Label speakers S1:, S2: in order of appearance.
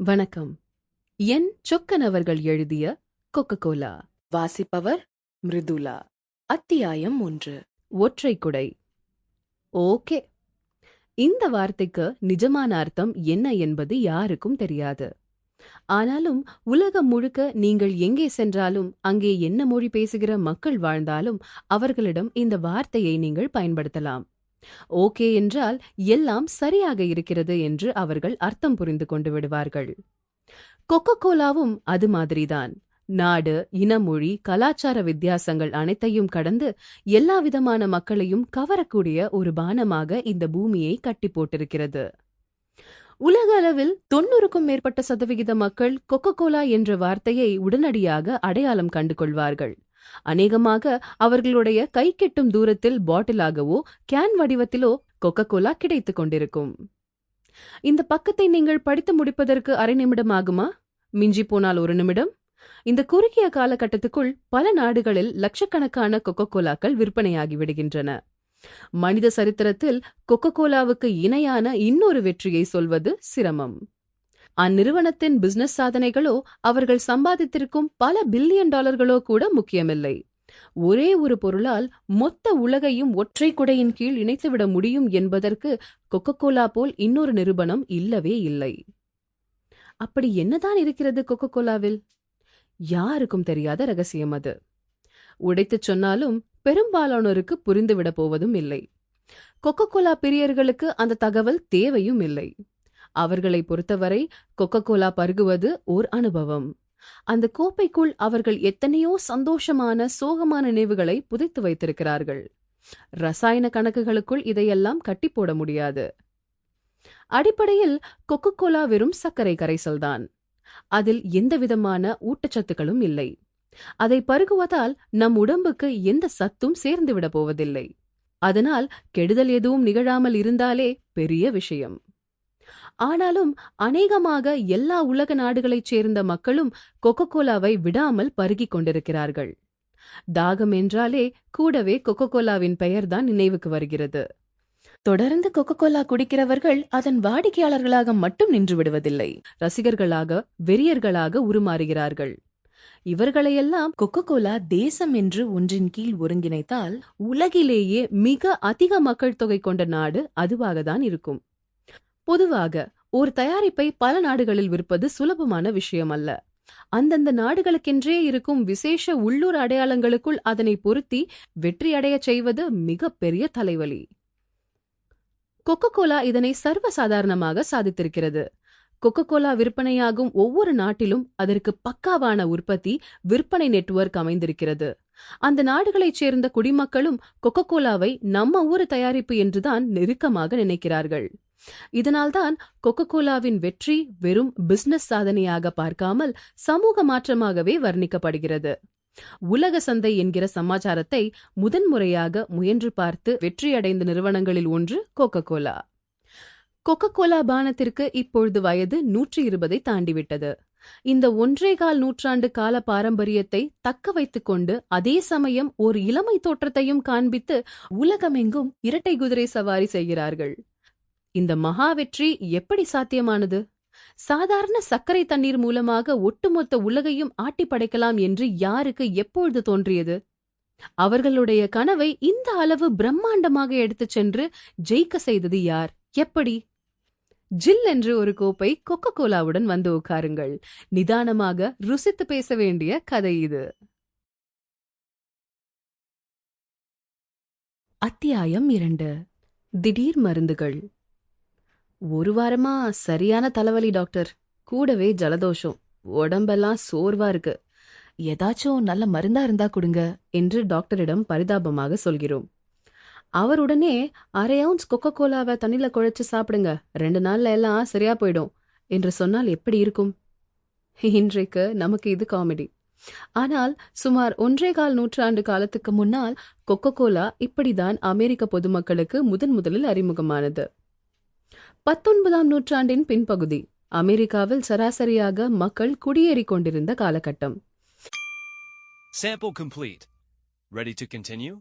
S1: வணக்கம். என் சொக்கன் அவர்கள் எழுதிய கொக்கோகோலா. வாசிப்பவர் மிருதுலா. அத்தியாயம் 1. ஒற்றை குடை. ஓகே, இந்த வார்த்தைக்கு நிஜமான அர்த்தம் என்ன என்பது யாருக்கும் தெரியாது. ஆனாலும் உலகம் முழுக்க நீங்கள் எங்கே சென்றாலும், அங்கே என்ன மொழி பேசுகிற மக்கள் வாழ்ந்தாலும் அவர்களிடம் இந்த வார்த்தையை நீங்கள் பயன்படுத்தலாம். ஓகே என்றால் எல்லாம் சரியாக இருக்கிறது என்று அவர்கள் அர்த்தம் புரிந்து கொண்டு விடுவார்கள். கொக்கோகோலாவும் அது மாதிரிதான். நாடு, இனமொழி, கலாச்சார வித்தியாசங்கள் அனைத்தையும் கடந்து எல்லா விதமான மக்களையும் கவரக்கூடிய ஒரு பானமாக இந்த பூமியை கட்டி போட்டிருக்கிறது. உலக அளவில் 90க்கும் மேற்பட்ட சதவிகித மக்கள் கொக்கோகோலா என்ற வார்த்தையை உடனடியாக அடையாளம் கண்டு கொள்வார்கள். அநேகமாக அவர்களுடைய கை கெட்டும் தூரத்தில் பாட்டிலாகவோ கேன் வடிவத்திலோ கொக்கோகோலா கிடைத்துக் கொண்டிருக்கும். இந்த பக்கத்தை நீங்கள் படித்து முடிப்பதற்கு அரை நிமிடம் ஆகுமா? மிஞ்சி போனால் 1 நிமிடம். இந்த குறுகிய காலகட்டத்துக்குள் பல நாடுகளில் லட்சக்கணக்கான கொக்கோகோலாக்கள் விற்பனையாகி விடுகின்றன. மனித சரித்திரத்தில் கொக்கோகோலாவுக்கு இணையான இன்னொரு வெற்றியை சொல்வது சிரமம். அந்நிறுவனத்தின் பிசினஸ் சாதனைகளோ அவர்கள் சம்பாதித்திருக்கும் பல பில்லியன் டாலர்களோ கூட முக்கியமில்லை. ஒரே ஒரு பொருளால் மொத்த உலகையும் ஒற்றை குடையின் கீழ் இணைத்துவிட முடியும் என்பதற்கு கொக்கோகோலா போல் இன்னொரு நிறுவனம் இல்லவே இல்லை. அப்படி என்னதான் இருக்கிறது கொக்கோகோலாவில்? யாருக்கும் தெரியாத ரகசியம் அது. உடைத்துச் சொன்னாலும் பெரும்பாலானோருக்கு புரிந்துவிட போவதும் இல்லை. கொக்கோகோலா பிரியர்களுக்கு அந்த தகவல் தேவையும் இல்லை. அவர்களை பொறுத்தவரை கொக்கோகோலா பருகுவது ஓர் அனுபவம். அந்த கோப்பைக்குள் அவர்கள் எத்தனையோ சந்தோஷமான சோகமான நினைவுகளை புதைத்து வைத்திருக்கிறார்கள். ரசாயன கணக்குகளுக்குள் இதையெல்லாம் கட்டி போட முடியாது. அடிப்படையில் கொக்கோகோலா வெறும் சர்க்கரை கரைசல்தான். அதில் எந்தவிதமான ஊட்டச்சத்துக்களும் இல்லை. அதை பருகுவதால் நம் உடம்புக்கு எந்த சத்தும் சேர்ந்துவிட போவதில்லை. அதனால் கெடுதல் எதுவும் நிகழாமல் இருந்தாலே பெரிய விஷயம். ஆனாலும் அநேகமாக எல்லா உலக நாடுகளைச் சேர்ந்த மக்களும் கொக்கோகோலாவை விடாமல் பருகிக் கொண்டிருக்கிறார்கள். தாகம் என்றாலே கூடவே கொக்கோகோலாவின் பெயர்தான் நினைவுக்கு வருகிறது. தொடர்ந்து கொக்கோகோலா குடிக்கிறவர்கள் அதன் வாடிக்கையாளர்களாக மட்டும் நின்று விடுவதில்லை. ரசிகர்களாக, வெறியர்களாக உருமாறுகிறார்கள். இவர்களையெல்லாம் கொக்கோகோலா தேசம் என்று ஒன்றின் கீழ் ஒருங்கிணைத்தால் உலகிலேயே மிக அதிக மக்கள் தொகை கொண்ட நாடு அதுவாகத்தான் இருக்கும். பொதுவாக ஒரு தயாரிப்பை பல நாடுகளில் விற்பது சுலபமான விஷயம் அல்ல. அந்தந்த நாடுகளுக்கென்றே இருக்கும் விசேஷ உள்ளூர் அடையாளங்களுக்குள் அதனை பொருத்தி வெற்றி அடைய செய்வது மிக பெரிய தலைவலி. கொக்கோகோலா இதனை சர்வசாதாரணமாக சாதித்திருக்கிறது. கொக்கோகோலா விற்பனையாகும் ஒவ்வொரு நாட்டிலும் அதற்கு பக்காவான உற்பத்தி, விற்பனை நெட்வொர்க் அமைந்திருக்கிறது. அந்த நாடுகளைச் சேர்ந்த குடிமக்களும் கொக்கோகோலாவை நம்ம ஊர் தயாரிப்பு என்றுதான் நெருக்கமாக நினைக்கிறார்கள். இதனால்தான் கொக்கோகோலாவின் வெற்றி வெறும் பிசினஸ் சாதனையாக பார்க்காமல் சமூக மாற்றமாகவே வர்ணிக்கப்படுகிறது. உலக சந்தை என்கிற சமாச்சாரத்தை முதன்முறையாக முயன்று பார்த்து வெற்றியடைந்த நிறுவனங்களில் ஒன்று கொக்கோகோலா. கொக்கோகோலா பானத்திற்கு இப்பொழுது வயது 120 தாண்டிவிட்டது. இந்த 1.25 நூற்றாண்டு கால பாரம்பரியத்தை தக்க வைத்துக் கொண்டு அதே சமயம் ஒரு இளமை தோற்றத்தையும் காண்பித்து உலகமெங்கும் இரட்டை குதிரை சவாரி செய்கிறார்கள். இந்த மகா வெற்றி எப்படி சாத்தியமானது? சாதாரண சர்க்கரை தண்ணீர் மூலமாக ஒட்டுமொத்த உலகையும் ஆட்டி படைக்கலாம் என்று யாருக்கு எப்பொழுது தோன்றியது? அவர்களுடைய கனவை இந்த அளவு பிரம்மாண்டமாக எடுத்துச் சென்று ஜெயிக்க செய்தது யார்? எப்படி? ஜில் என்று ஒரு கோப்பை கொக்கோகோலாவுடன் வந்து உட்காருங்கள். நிதானமாக ருசித்து பேச வேண்டிய கதை இது. அத்தியாயம் 2. திடீர் மருந்துகள். 1 வாரமா சரியான தலைவலி டாக்டர். கூடவே ஜலதோஷம். உடம்பெல்லாம் சோர்வா இருக்கு. ஏதாச்சும் நல்ல மருந்தா இருந்தா கொடுங்க என்று டாக்டரிடம் பரிதாபமாக சொல்கிறோம். அவருடனே 1/2 ounce கொக்கோகோலாவை தண்ணில குழைச்சு சாப்பிடுங்க, 2 நாள்ல எல்லாம் சரியா போயிடும் என்று சொன்னால் எப்படி இருக்கும்? இன்றைக்கு நமக்கு இது காமெடி. ஆனால் சுமார் 1.25 நூற்றாண்டு காலத்துக்கு முன்னால் கொக்கோகோலா இப்படிதான் அமெரிக்க பொதுமக்களுக்கு முதலில் அறிமுகமானது. 19ஆம் நூற்றாண்டின் பின்பகுதி அமெரிக்காவில் சராசரியாக மக்கள் குடியேறி கொண்டிருந்த காலகட்டம்.
S2: Sample complete. Ready to continue?